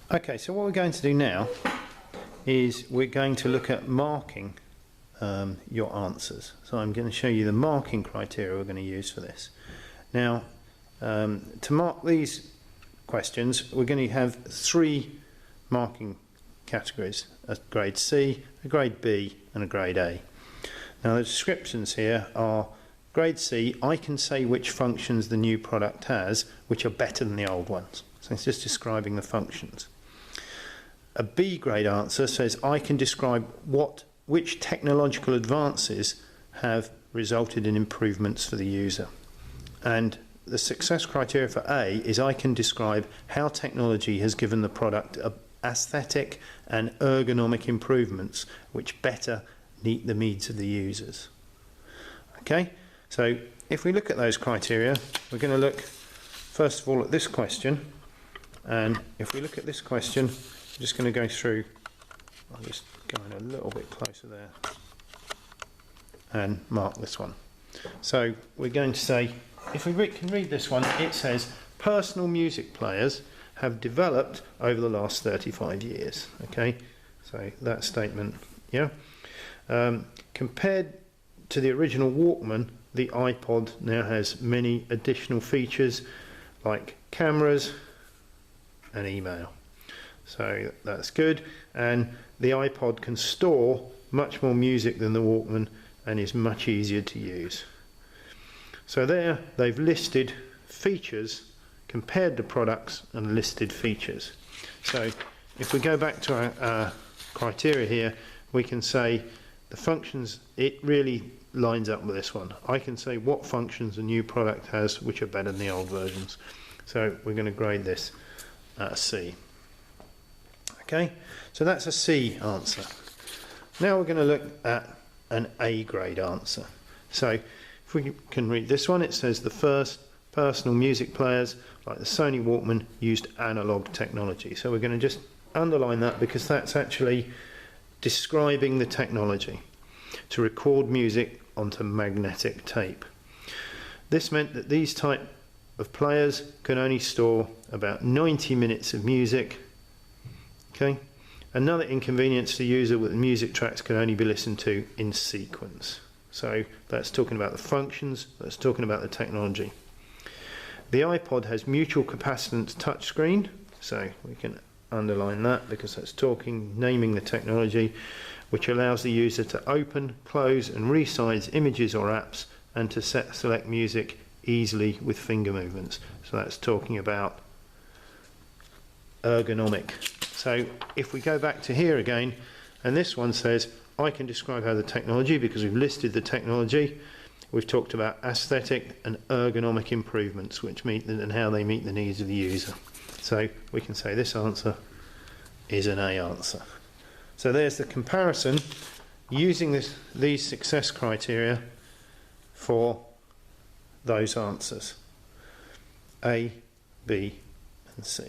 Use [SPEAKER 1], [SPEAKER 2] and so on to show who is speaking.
[SPEAKER 1] Okay, so what we're going to do now is we're going to look at marking your answers. So I'm going to show you the marking criteria we're going to use for this. Now, to mark these questions, we're going to have 3 marking categories: a grade C, a grade B and a grade A. Now the descriptions here are: grade C, I can say which functions the new product has which are better than the old ones. So it's just describing the functions. A B grade answer says I can describe which technological advances have resulted in improvements for the user. And the success criteria for A is I can describe how technology has given the product aesthetic and ergonomic improvements which better meet the needs of the users. Okay, so if we look at those criteria, we're going to look first of all at this question. And if we look at this question, I'm just going to go through, I'll just go in a little bit closer there and mark this one. So we're going to say, if we can read this one, it says personal music players have developed over the last 35 years. Okay, so that statement, yeah. Compared to the original Walkman, the iPod now has many additional features like cameras and email. So that's good, and the iPod can store much more music than the Walkman and is much easier to use. So there they've listed features, compared the products and listed features. So if we go back to our criteria here, we can say the functions, it really lines up with this one. I can say what functions a new product has which are better than the old versions. So we're going to grade this at a C. Okay, so that's a C answer. Now we're going to look at an A grade answer. So if we can read this one, it says the first personal music players like the Sony Walkman used analog technology. So we're going to just underline that because that's actually describing the technology to record music onto magnetic tape. This meant that these type of players can only store about 90 minutes of music. Okay. Another inconvenience to the user with music tracks can only be listened to in sequence. So that's talking about the functions, that's talking about the technology. The iPod has mutual capacitance touchscreen, so we can underline that because that's naming the technology, which allows the user to open, close and resize images or apps and to select music easily with finger movements. So that's talking about ergonomic. So if we go back to here again, and this one says I can describe how the technology, because we've listed the technology, we've talked about aesthetic and ergonomic improvements which meet and how they meet the needs of the user. So we can say this answer is an A answer. So there's the comparison using these success criteria for those answers: A, B and C.